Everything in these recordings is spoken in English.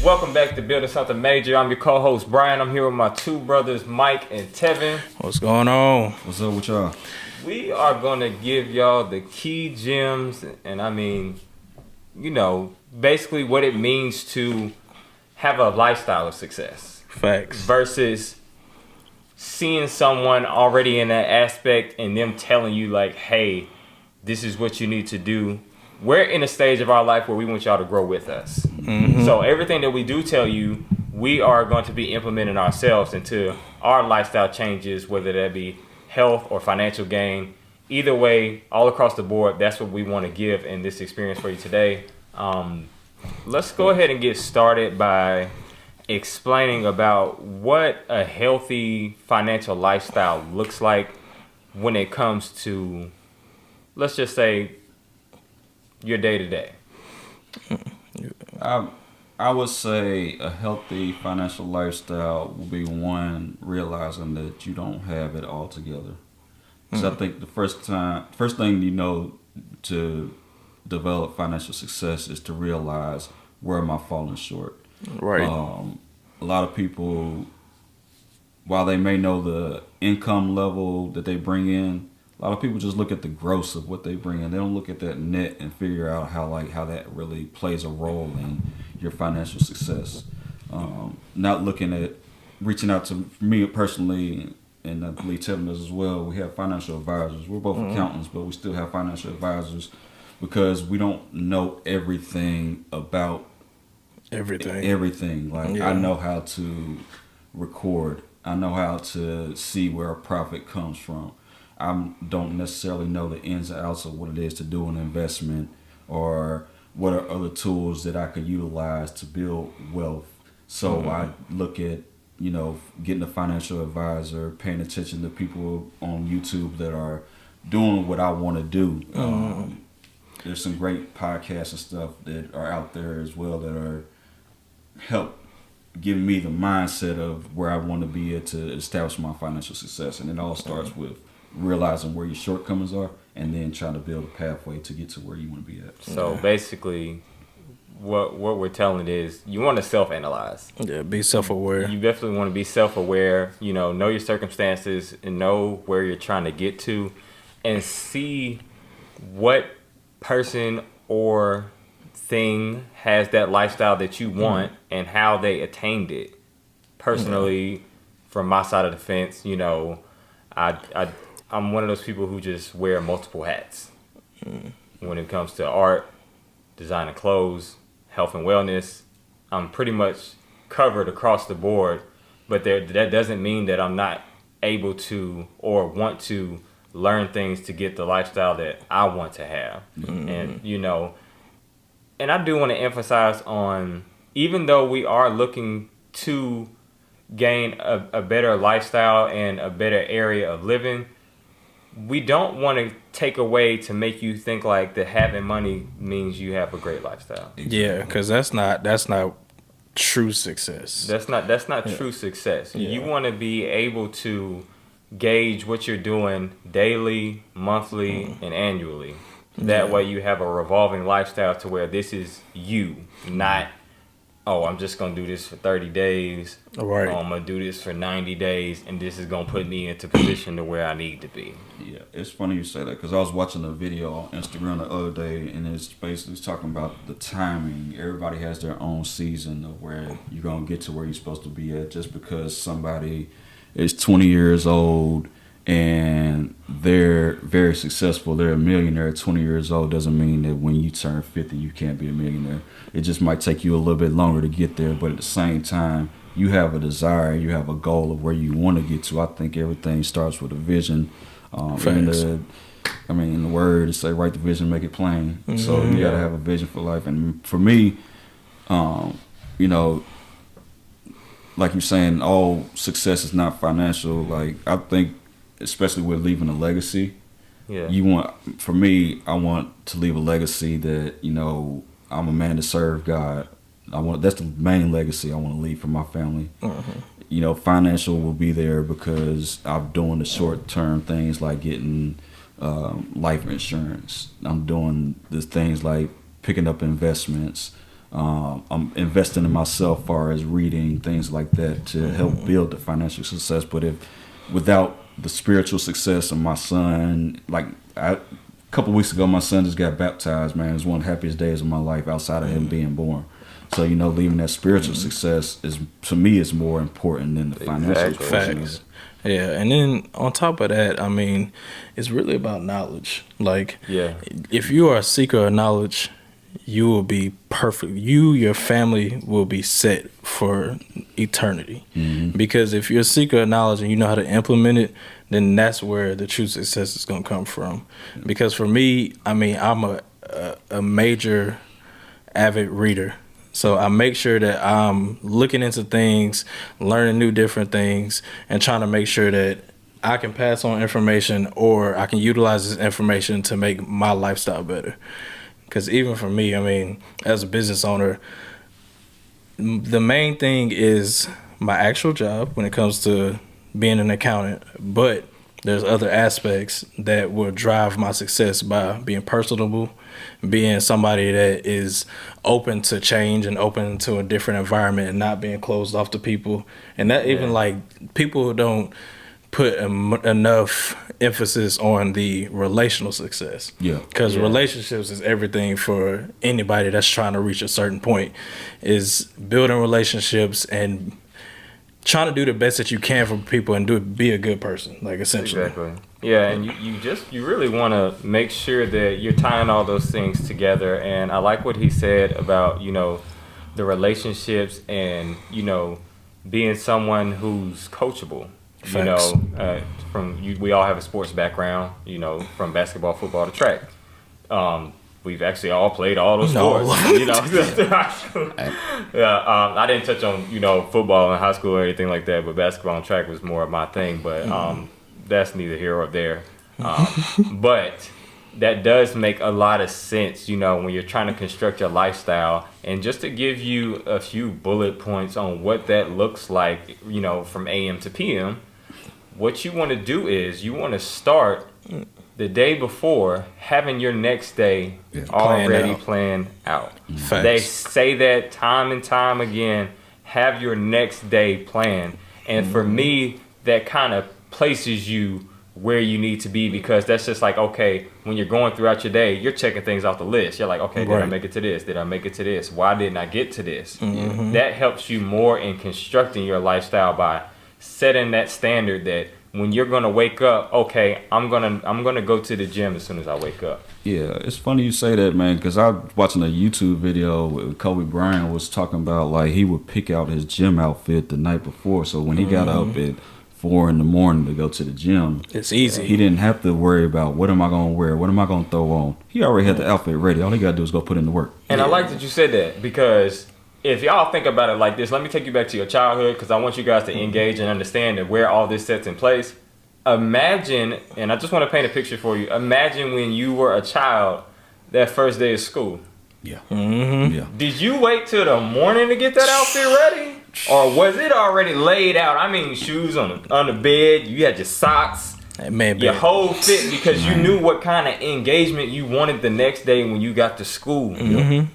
Welcome back to Building Something Major. I'm your co-host Brian. I'm here with my two brothers Mike and Tevin. What's going on? What's up with y'all? We are going to give y'all the key gems, and I mean, you know, basically what it means to have a lifestyle of success. Facts. Versus seeing someone already in that aspect and them telling you like, hey, this is what you need to do. We're in a stage of our life where we want y'all to grow with us. Mm-hmm. So everything that we do tell you, we are going to be implementing ourselves into our lifestyle changes, whether that be health or financial gain. Either way, all across the board, that's what we want to give in this experience for you today. Let's go ahead and get started by explaining about what a healthy financial lifestyle looks like when it comes to, let's just say, your day-to-day. I would say a healthy financial lifestyle will be one realizing that you don't have it all together. Because I think the first thing you know to develop financial success is to realize where am I falling short. Right. A lot of people, while they may know the income level that they bring in, a lot of people just look at the gross of what they bring in. They don't look at that net and figure out how that really plays a role in your financial success. Not looking at reaching out to me personally, and I believe Tevin does as well. We have financial advisors. We're both accountants, but we still have financial advisors because we don't know everything about everything. Like I know how to record. I know how to see where a profit comes from. I don't necessarily know the ins and outs of what it is to do an investment or what are other tools that I could utilize to build wealth. So I look at, getting a financial advisor, paying attention to people on YouTube that are doing what I want to do. There's some great podcasts and stuff that are out there as well that are help giving me the mindset of where I want to be at to establish my financial success. And it all starts with realizing where your shortcomings are and then trying to build a pathway to get to where you want to be at. So basically what we're telling is you want to self-analyze. Yeah, be self-aware. You definitely want to be self-aware, know your circumstances and know where you're trying to get to and see what person or thing has that lifestyle that you want and how they attained it. Personally, from my side of the fence, I'm one of those people who just wear multiple hats when it comes to art, designing clothes, health and wellness. I'm pretty much covered across the board, but that doesn't mean that I'm not able to or want to learn things to get the lifestyle that I want to have. And, and I do want to emphasize on, even though we are looking to gain a better lifestyle and a better area of living, we don't want to take away to make you think like that having money means you have a great lifestyle. Yeah, because that's not true success. That's not true success. Yeah. You want to be able to gauge what you're doing daily, monthly, and annually. That way you have a revolving lifestyle to where this is you, not, I'm just going to do this for 30 days. Right. I'm going to do this for 90 days, and this is going to put me into position to where I need to be. Yeah, it's funny you say that because I was watching a video on Instagram the other day, and it's basically talking about the timing. Everybody has their own season of where you're going to get to where you're supposed to be at. Just because somebody is 20 years old and they're very successful, they're a millionaire at 20 years old, doesn't mean that when you turn 50 you can't be a millionaire. It just might take you a little bit longer to get there, but at the same time you have a desire, you have a goal of where you want to get to. I think everything starts with a vision. In the word, it's like write the vision, make it plain. So you got to have a vision for life. And for me, like you're saying, all success is not financial. Like I think, especially with leaving a legacy, I want to leave a legacy that, I'm a man to serve God. That's the main legacy I want to leave for my family. Financial will be there because I'm doing the short-term things like getting life insurance. I'm doing the things like picking up investments, I'm investing in myself, far as reading things like that to help build the financial success. But if without the spiritual success of my son, a couple weeks ago, my son just got baptized. Man, it was one of the happiest days of my life outside of him being born. So leaving that spiritual success is, to me, is more important than the financial Facts. Yeah, and then on top of that, I mean, it's really about knowledge. Like, if you are a seeker of knowledge, you will be perfect. Your family will be set for eternity. Because if you're a seeker of knowledge and you know how to implement it, then that's where the true success is going to come from. Because for me, I mean, I'm a major avid reader. So I make sure that I'm looking into things, learning new different things, and trying to make sure that I can pass on information or I can utilize this information to make my lifestyle better. Because even for me, I mean, as a business owner, the main thing is my actual job when it comes to being an accountant, but there's other aspects that will drive my success by being personable, being somebody that is open to change and open to a different environment and not being closed off to people. And that even like people who don't put enough emphasis on the relational success. Because relationships is everything for anybody that's trying to reach a certain point, is building relationships and trying to do the best that you can for people and be a good person, like, essentially. Exactly. Yeah, and you really want to make sure that you're tying all those things together. And I like what he said about, the relationships and, being someone who's coachable. Facts. We all have a sports background, from basketball, football to track. We've actually all played all those sports, I didn't touch on, football in high school or anything like that, but basketball and track was more of my thing, but that's neither here or there. But that does make a lot of sense, when you're trying to construct your lifestyle. And just to give you a few bullet points on what that looks like, from AM to PM, what you want to do is you want to start the day before having your next day already planned out. They say that time and time again, have your next day planned. And for me, that kind of places you where you need to be, because that's just like, okay, when you're going throughout your day, you're checking things off the list. You're like, okay, did I make it to this? Did I make it to this? Why didn't I get to this? That helps you more in constructing your lifestyle by setting that standard that when you're gonna wake up, okay, I'm gonna go to the gym as soon as I wake up. Yeah, it's funny you say that, man, because I was watching a YouTube video with Kobe Bryant was talking about, like, he would pick out his gym outfit the night before, so when he got up at 4 in the morning to go to the gym, it's easy. He didn't have to worry about what am I gonna wear, what am I gonna throw on. He already had the outfit ready. All he gotta do is go put in the work. And I like that you said that, because if y'all think about it like this, let me take you back to your childhood, because I want you guys to engage and understand that where all this sets in place. Imagine, and I just want to paint a picture for you. Imagine when you were a child, that first day of school. Yeah. Did you wait till the morning to get that outfit ready? Or was it already laid out? I mean, shoes on the bed, you had your socks, your whole fit, because you knew what kind of engagement you wanted the next day when you got to school.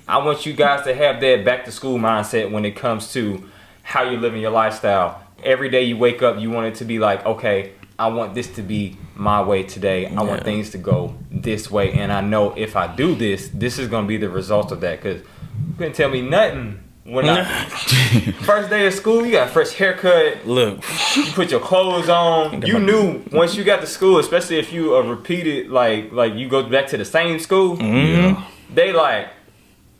I want you guys to have that back to school mindset when it comes to how you're living your lifestyle. Every day you wake up, you want it to be like, okay, I want this to be my way today. I want things to go this way. And I know if I do this, this is going to be the result of that. Because you couldn't tell me nothing. When first day of school, you got a fresh haircut. Look, you put your clothes on. You knew once you got to school, especially if you repeated, like you go back to the same school. They like,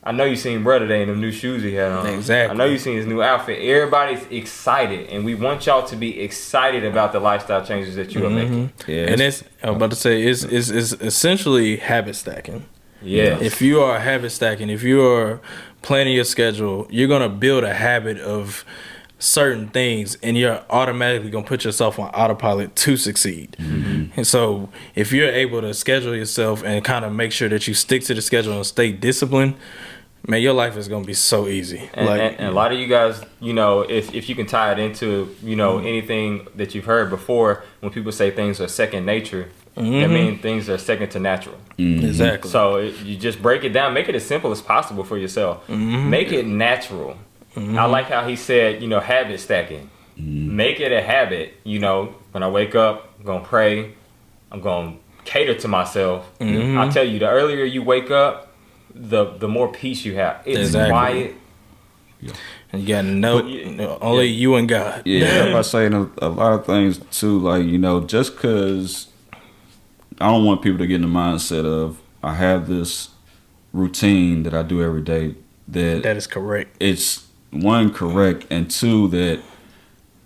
I know you seen brother today in the new shoes he had on. Exactly. I know you seen his new outfit. Everybody's excited, and we want y'all to be excited about the lifestyle changes that you are making. Yeah, and I'm about to say it's essentially habit stacking. Yeah. If you are habit stacking, if you are planning your schedule, you're gonna build a habit of certain things, and you're automatically gonna put yourself on autopilot to succeed. And so if you're able to schedule yourself and kind of make sure that you stick to the schedule and stay disciplined, man, your life is gonna be so easy. And a lot of you guys, if you can tie it into anything that you've heard before, when people say things are second nature, that means things are second to natural. Exactly. So you just break it down, make it as simple as possible for yourself. Make it natural. I like how he said, habit stacking. Make it a habit. When I wake up, I'm gonna pray. I'm gonna cater to myself. I tell you, the earlier you wake up, the more peace you have. It's quiet. And you gotta know only you and God. Yeah, I'm saying a lot of things too. Like just because I don't want people to get in the mindset of I have this routine that I do every day that is correct. It's one, correct, and two, that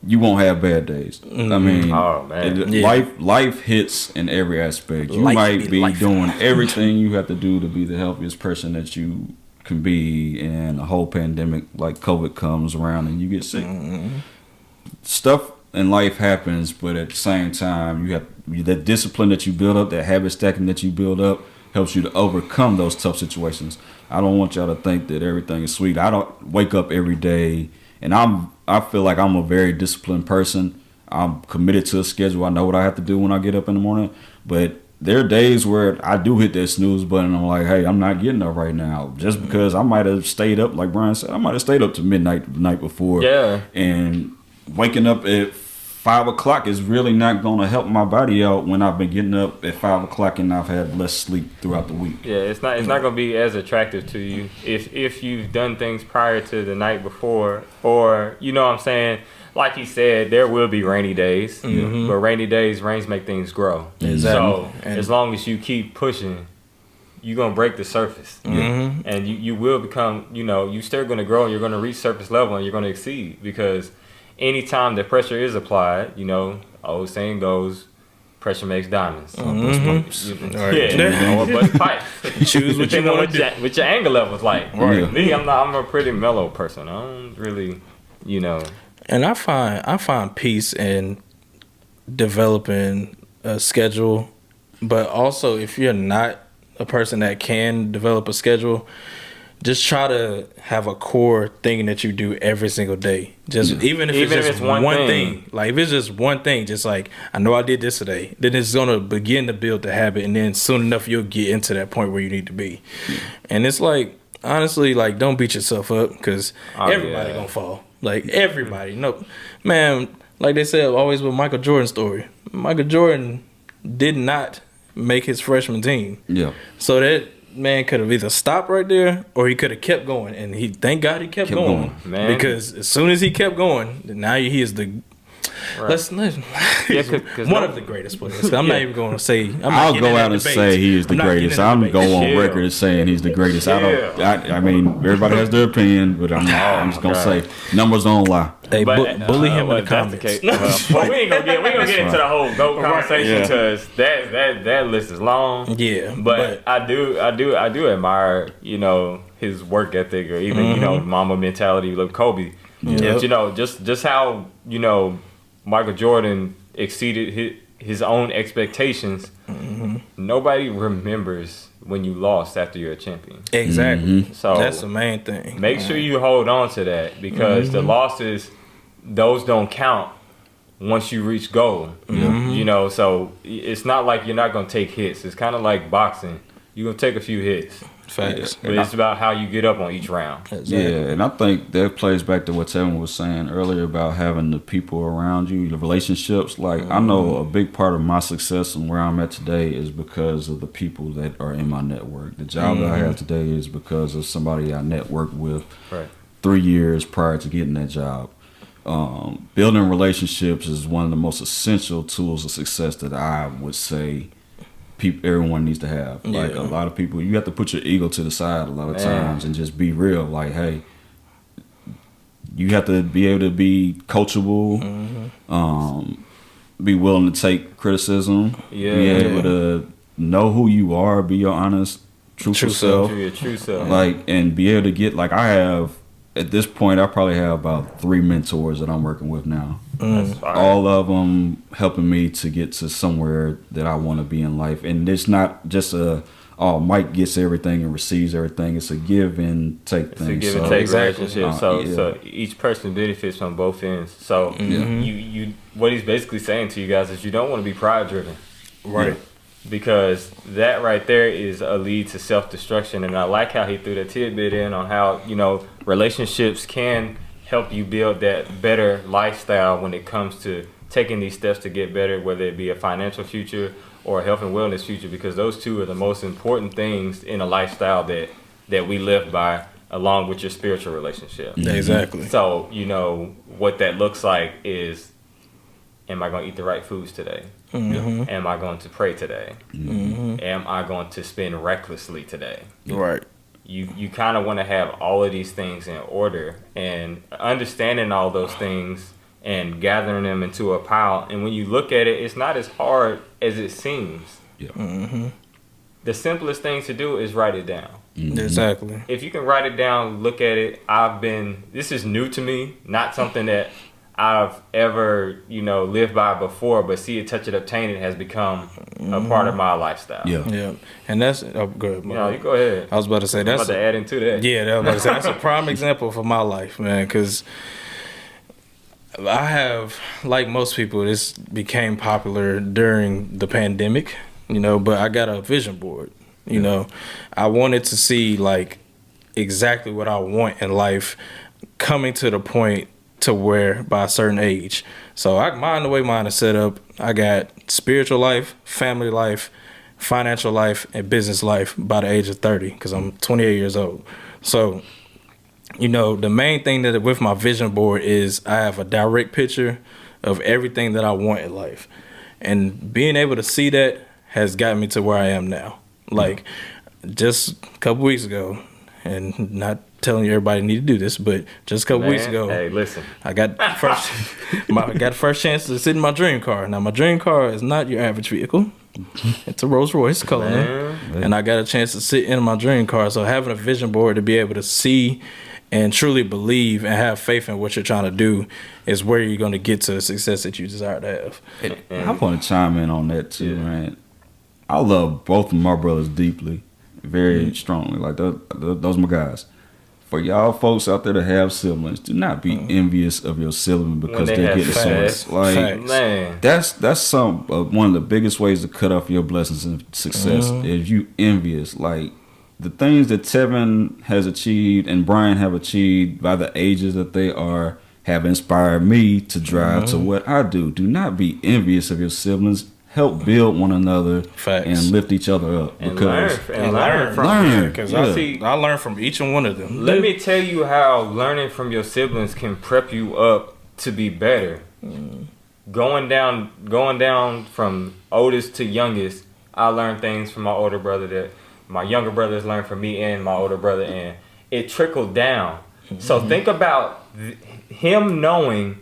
you won't have bad days. I mean, life hits in every aspect. You might be doing everything you have to do to be the healthiest person that you can be, and a whole pandemic like COVID comes around and you get sick. Stuff in life happens, but at the same time, you have that discipline that you build up, that habit stacking that you build up, helps you to overcome those tough situations. I don't want y'all to think that everything is sweet. I don't wake up every day, and I feel like I'm a very disciplined person. I'm committed to a schedule. I know what I have to do when I get up in the morning, but there are days where I do hit that snooze button. I'm like, hey, I'm not getting up right now, just because I might have stayed up, like Brian said, I might have stayed up to midnight the night before. Yeah. And waking up at 5 o'clock is really not going to help my body out when I've been getting up at 5 o'clock and I've had less sleep throughout the week. Yeah, it's not going to be as attractive to you if you've done things prior to the night before, or what I'm saying. Like he said, there will be rainy days, but rainy days, rains make things grow. Exactly. So as long as you keep pushing, you're going to break the surface. And you will become, you're still going to grow, and you're going to reach surface level, and you're going to exceed. Because anytime that pressure is applied, old saying goes, pressure makes diamonds. Or bust pipes. Choose what you want to do. With your anger levels. Like, me, I'm a pretty mellow person. I don't really, And I find peace in developing a schedule, but also if you're not a person that can develop a schedule, just try to have a core thing that you do every single day. Even if it's just one thing. Like if it's just one thing, just like, I know I did this today, then it's gonna begin to build the habit, and then soon enough you'll get into that point where you need to be. And it's like, honestly, like, don't beat yourself up, because everybody gonna fall. Like, everybody. No, man, like they said always with Michael Jordan's story, Michael Jordan did not make his freshman team. Yeah. So that man could have either stopped right there, or he could have kept going. And thank God he kept going. Man. Because as soon as he kept going, now he is the... Right. Let's one of the greatest players. I'm not even going to say. I'll go out and say he is the greatest. I'm going on record as saying he's the greatest. I mean, everybody has their opinion, but I'm just going to say numbers don't lie. Hey, bully him in the comments. Well, we ain't gonna get into the whole GOAT conversation, because that list is long. Yeah, but I do admire his work ethic, or even Mamba mentality like Kobe. Yep. Just how Michael Jordan exceeded his own expectations. Nobody remembers when you lost after you're a champion. Exactly. So that's the main thing. Make sure you hold on to that, because the losses, those don't count once you reach goal. So it's not like you're not going to take hits. It's kind of like boxing. You're going to take a few hits. Facts. But it's about how you get up on each round. Exactly. Yeah, and I think that plays back to what Tevin was saying earlier about having the people around you, the relationships. Like, I know a big part of my success and where I'm at today is because of the people that are in my network. The job that I have today is because of somebody I networked with 3 years prior to getting that job. Building relationships is one of the most essential tools of success that I would say everyone needs to have. Like, a lot of people, you have to put your ego to the side a lot of times and just be real. Like, hey, you have to be able to be coachable, be willing to take criticism, be able to know who you are, be your honest, truthful self. Your true self. Like, and be able to get, like, I have, at this point, I probably have about 3 mentors that I'm working with now. All of them helping me to get to somewhere that I want to be in life. And it's not just Mike gets everything and receives everything. It's a give and take thing. It's a give and take relationship. So each person benefits from both ends. So you what he's basically saying to you guys is you don't want to be pride driven. Right. because that right there is a lead to self-destruction. And I like how he threw that tidbit in on how, you know, relationships can help you build that better lifestyle when it comes to taking these steps to get better, whether it be a financial future or a health and wellness future, because those two are the most important things in a lifestyle that we live by, along with your spiritual relationship. Exactly. So, you know, what that looks like is, am I going to eat the right foods today? Mm-hmm. Am I going to pray today? Mm-hmm. Am I going to spend recklessly today? Right. You kind of want to have all of these things in order, and understanding all those things and gathering them into a pile. And when you look at it, it's not as hard as it seems. Yeah. Mm-hmm. The simplest thing to do is write it down. Mm-hmm. Exactly. If you can write it down, look at it. This is new to me, not something that I've ever, you know, lived by before, but see it, touch it, obtain it has become a part of my lifestyle. Yeah. And that's good. You know, you go ahead. I was about to say I'm that's about to add into that. Yeah, that was about to say, that's a prime example for my life, man, because I have, like most people, this became popular during the pandemic, you know, but I got a vision board, you know. I wanted to see, like, exactly what I want in life coming to the point to where by a certain age. So the way mine is set up, I got spiritual life, family life, financial life, and business life by the age of 30, because I'm 28 years old. So, you know, the main thing that with my vision board is I have a direct picture of everything that I want in life. And being able to see that has gotten me to where I am now. Like, just a couple weeks ago, and not telling everybody need to do this, but just a couple weeks ago, hey, listen, I got first chance to sit in my dream car. Now, my dream car is not your average vehicle. It's a Rolls Royce Cullinan, and I got a chance to sit in my dream car. So having a vision board to be able to see and truly believe and have faith in what you're trying to do is where you're going to get to the success that you desire to have. I want to chime in on that too, man. I love both of my brothers deeply, very strongly. Like those my guys. For y'all folks out there to have siblings, do not be envious of your sibling because they're getting so much. Like, man, that's some one of the biggest ways to cut off your blessings and success. If you envious, like the things that Tevin has achieved and Brian have achieved by the ages that they are, have inspired me to drive to what I do. Do not be envious of your siblings. Help build one another and lift each other up. And learn from because I learn from each and one of them. Let me tell you how learning from your siblings can prep you up to be better. Going down from oldest to youngest, I learned things from my older brother that my younger brothers learned from me and my older brother, and it trickled down. So think about him knowing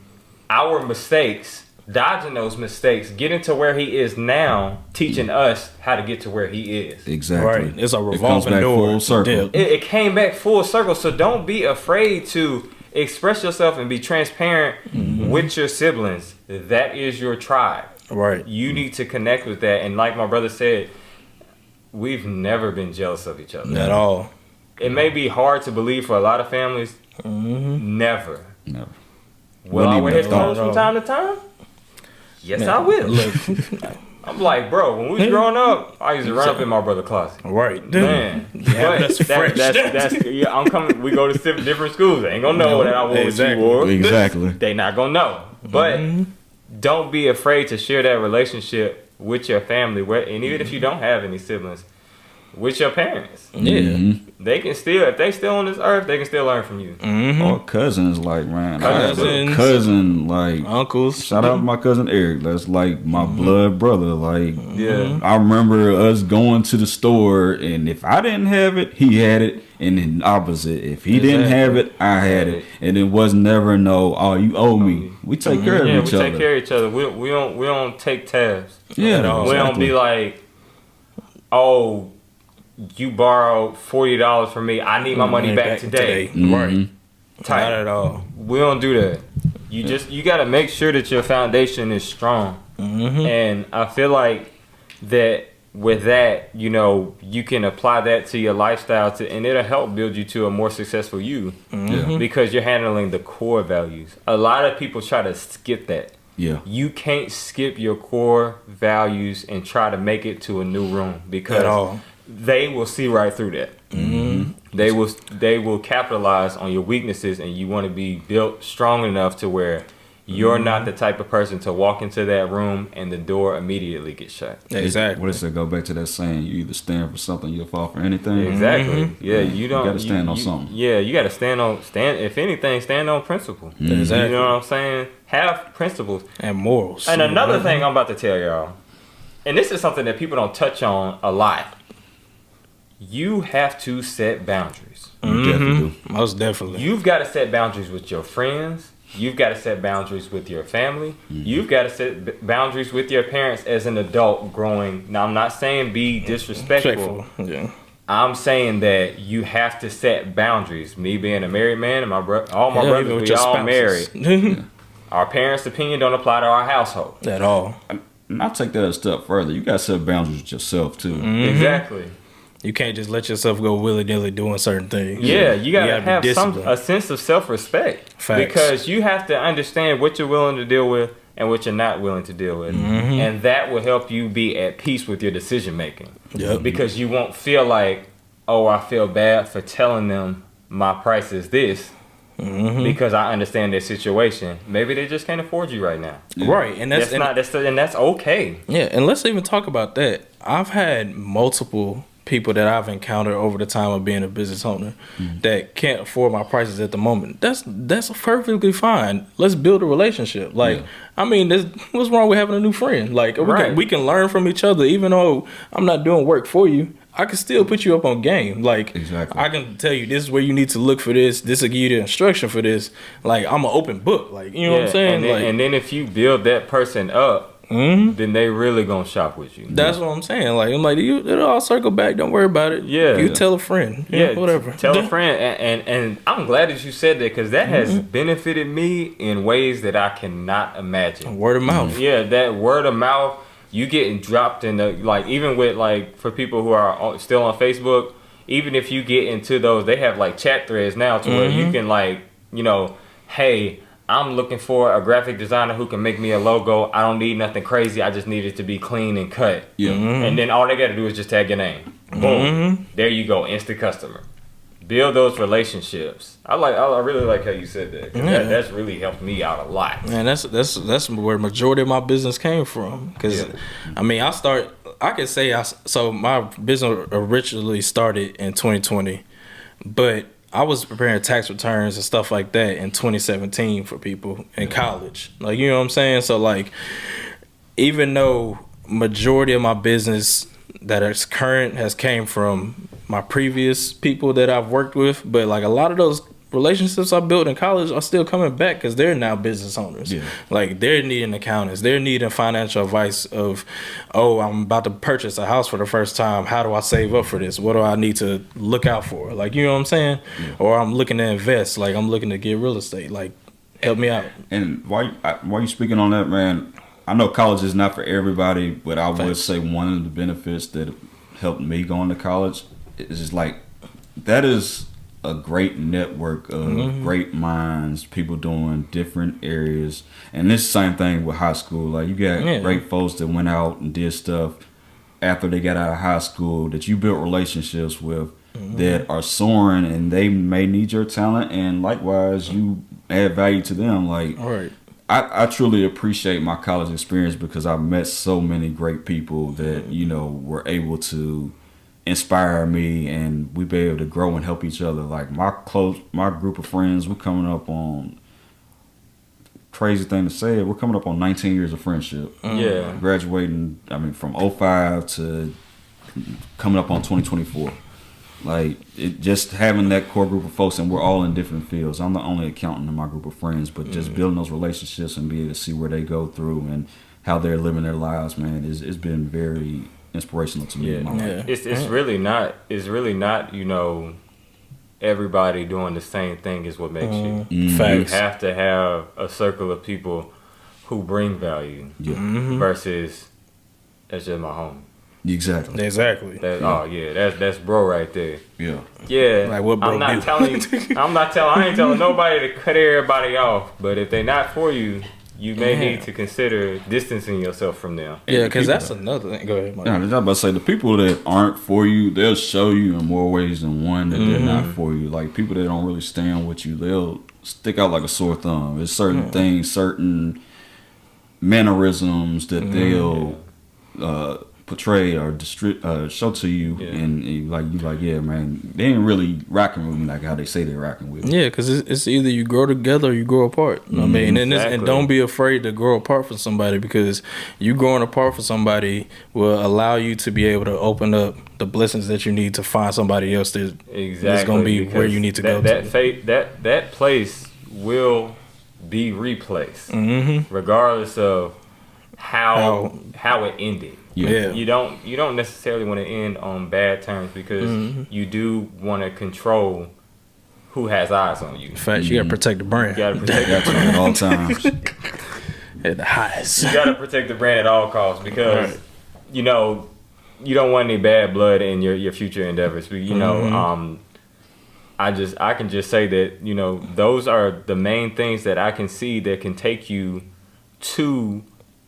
our mistakes, dodging those mistakes, getting to where he is now, teaching us how to get to where he is. Exactly. Right. It's a revolving door. Full circle. It came back full circle. So don't be afraid to express yourself and be transparent with your siblings. That is your tribe. Right. You need to connect with that. And like my brother said, we've never been jealous of each other. At all. It may be hard to believe for a lot of families. Never. Will I wear his clothes from time to time? Yes, I will. Look, I'm like, bro, when we was growing up, I used to run up in my brother's closet. Right. Man. Yeah, that's fresh. I'm coming. We go to different schools. They ain't going to know that I wore what you wore. Exactly. They not going to know. But don't be afraid to share that relationship with your family. And even if you don't have any siblings, with your parents. Yeah. They can still, if they still on this earth, they can still learn from you. Or cousins, like, man. Cousins. Cousin, like. Uncles. Shout out to my cousin Eric. That's like my blood brother. Like, yeah. I remember us going to the store, and if I didn't have it, he had it. And then opposite. If he didn't have it, I had it. And it was never no, oh, you owe me. We take care of each other. We take care of each other. We don't take tabs. Yeah. We don't be like, oh, you borrowed $40 from me. I need my money back today. Right. Not at all. We don't do that. You got to make sure that your foundation is strong. And I feel like that with that, you can apply that to your lifestyle and it'll help build you to a more successful you because you're handling the core values. A lot of people try to skip that. Yeah. You can't skip your core values and try to make it to a new room because they will see right through that. Mm-hmm. They will capitalize on your weaknesses, and you want to be built strong enough to where you're not the type of person to walk into that room and the door immediately gets shut. Exactly. What is it? Go back to that saying: you either stand for something, you'll fall for anything. Exactly. Yeah, you don't. You got to stand on something. Yeah, you got to stand. If anything, stand on principle. Exactly. You know what I'm saying? Have principles and morals. And another thing I'm about to tell y'all, and this is something that people don't touch on a lot. You have to set boundaries. You definitely do. Most definitely. You've got to set boundaries with your friends. You've got to set boundaries with your family. You've got to set boundaries with your parents as an adult growing. Now, I'm not saying be disrespectful. Yeah. I'm saying that you have to set boundaries. Me being a married man and all my brothers, we all married. Our parents' opinion don't apply to our household. At all. And I'll take that a step further. You got to set boundaries with yourself, too. Exactly. You can't just let yourself go willy-nilly doing certain things. Yeah, you gotta have a sense of self-respect. Facts. Because you have to understand what you're willing to deal with and what you're not willing to deal with. And that will help you be at peace with your decision-making. Yep. Because you won't feel like, oh, I feel bad for telling them my price is this. Because I understand their situation. Maybe they just can't afford you right now. Yeah. Right. And that's okay. Yeah, and let's even talk about that. I've had multiple people that I've encountered over the time of being a business owner that can't afford my prices at the moment. That's perfectly fine. Let's build a relationship. Like, I mean, what's wrong with having a new friend? Like, we can learn from each other. Even though I'm not doing work for you, I can still put you up on game. Like, I can tell you this is where you need to look for this. This will give you the instruction for this. Like, I'm an open book. Like, you know what I'm saying? And then if you build that person up, then they really gonna shop with you. That's what I'm saying. Like, I'm like, it'll all circle back. Don't worry about it. Yeah. You tell a friend. Whatever. Tell a friend. And I'm glad that you said that because that has benefited me in ways that I cannot imagine. Word of mouth. Yeah, that word of mouth. You getting dropped in the, like, even with, like, for people who are still on Facebook, even if you get into those, they have, like, chat threads now to where you can, like, you know, hey, I'm looking for a graphic designer who can make me a logo. I don't need nothing crazy. I just need it to be clean and cut. Yeah. And then all they got to do is just tag your name. Boom. There you go. Instant customer. Build those relationships. I really like how you said that. That's really helped me out a lot. Man, that's where majority of my business came from. Because I mean, so my business originally started in 2020, but I was preparing tax returns and stuff like that in 2017 for people in college. Like, you know what I'm saying? So, like, even though majority of my business that is current has came from my previous people that I've worked with, but, like, a lot of those relationships I built in college are still coming back because they're now business owners. Yeah. Like, they're needing accountants. They're needing financial advice of, oh, I'm about to purchase a house for the first time. How do I save up for this? What do I need to look out for? Like, you know what I'm saying? Yeah. Or I'm looking to invest. Like, I'm looking to get real estate. Like, help me out. And while you speaking on that, man, I know college is not for everybody, but I would say one of the benefits that helped me going to college is just like, that is a great network of great minds, people doing different areas. And this same thing with high school. Like, you got great folks that went out and did stuff after they got out of high school that you built relationships with that are soaring, and they may need your talent, and likewise you add value to them. Like, I truly appreciate my college experience because I met so many great people that, you know, were able to inspire me, and we be able to grow and help each other. Like, my group of friends, we're coming up on, crazy thing to say, we're coming up on 19 years of friendship. Yeah. Graduating, I mean, from 05 to coming up on 2024. Like, it just having that core group of folks, and we're all in different fields. I'm the only accountant in my group of friends, but just building those relationships and being able to see where they go through and how they're living their lives, man, it's been very inspirational to me. It's really not, you know, everybody doing the same thing is what makes you. You have to have a circle of people who bring value versus that's just my homie. Exactly. That's bro right there. Yeah. Like, what bro I ain't telling nobody to cut everybody off, but if they not for you, you may need to consider distancing yourself from them. Yeah, because that's another thing. Go ahead, Mike. Yeah, I was about to say, the people that aren't for you, they'll show you in more ways than one that they're not for you. Like, people that don't really stand with you, they'll stick out like a sore thumb. There's certain things, certain mannerisms that they'll portray or show to you, and you like, yeah, man, they ain't really rocking with me like how they say they're rocking with me. Yeah, because it's either you grow together or you grow apart. You know what I mean? And don't be afraid to grow apart from somebody, because you growing apart from somebody will allow you to be able to open up the blessings that you need to find somebody else that's going to be where you need to go to. That place will be replaced, regardless of how it ended. Yeah. You don't necessarily want to end on bad terms, because you do want to control who has eyes on you. In fact, you gotta protect the brand. You gotta protect the brand at all times. At the highest. You gotta protect the brand at all costs, because you don't want any bad blood in your future endeavors. But I can just say that those are the main things that I can see that can take you to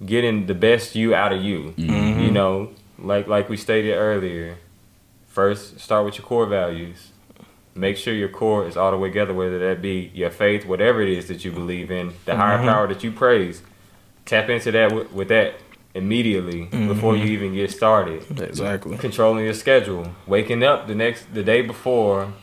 getting the best you out of you. Like we stated earlier, first start with your core values. Make sure your core is all the way together, whether that be your faith, whatever it is that you believe in, the higher power that you praise. Tap into that with that immediately before you even get started. Exactly. Controlling your schedule, waking up the day before,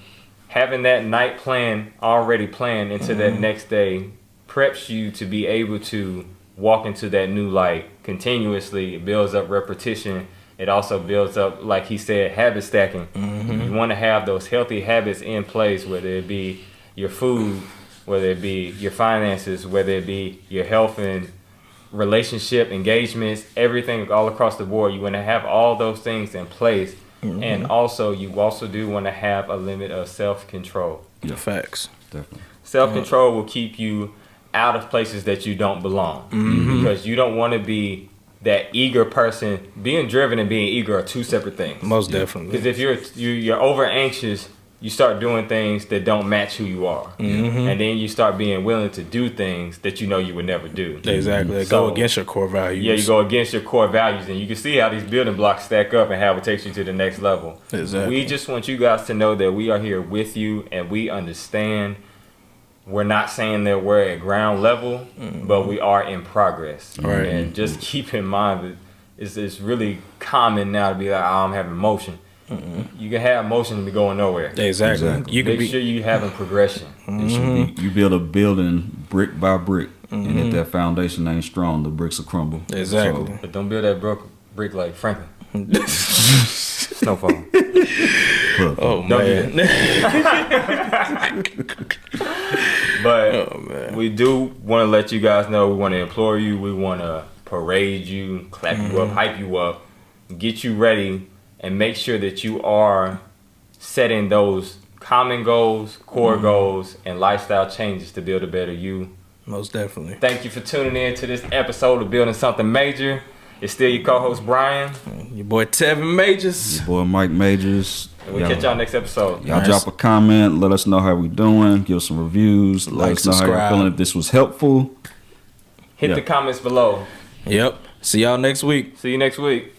having that night plan already planned into that next day preps you to be able to walk into that new light continuously. It builds up repetition. It also builds up, like he said, habit stacking. You want to have those healthy habits in place, whether it be your food, whether it be your finances, whether it be your health and relationship engagements, everything all across the board. You want to have all those things in place. And you also do want to have a limit of self-control. Yeah, facts. Definitely. Self-control will keep you out of places that you don't belong, because you don't want to be that eager person. Being driven and being eager are two separate things. Most definitely. Because if you're over anxious, you start doing things that don't match who you are, and then you start being willing to do things that you would never do. Exactly. Go against your core values. Yeah, you go against your core values, and you can see how these building blocks stack up and how it takes you to the next level. Exactly. We just want you guys to know that we are here with you, and we understand. We're not saying that we're at ground level, but we are in progress. Right. And just keep in mind that it's really common now to be like, I'm having motion. You can have motion and be going nowhere. Exactly. You can Make sure you having progression. It should be, you build a building brick by brick, and if that foundation ain't strong, the bricks will crumble. Exactly. So, But don't build that brick like Franklin. Snowfall. Oh, man. But we do want to let you guys know, we want to implore you, we want to parade you, clap you up, hype you up, get you ready, and make sure that you are setting those common goals, core goals, and lifestyle changes to build a better you. Most definitely. Thank you for tuning in to this episode of Building Something Major. It's still your co-host, Brian. Your boy, Tevin Majors. your boy, Mike Majors. And we'll catch y'all next episode. Y'all drop a comment. Let us know how we doing. Give us some reviews. Let us know how you're feeling, if this was helpful. Hit the comments below. Yep. See y'all next week. See you next week.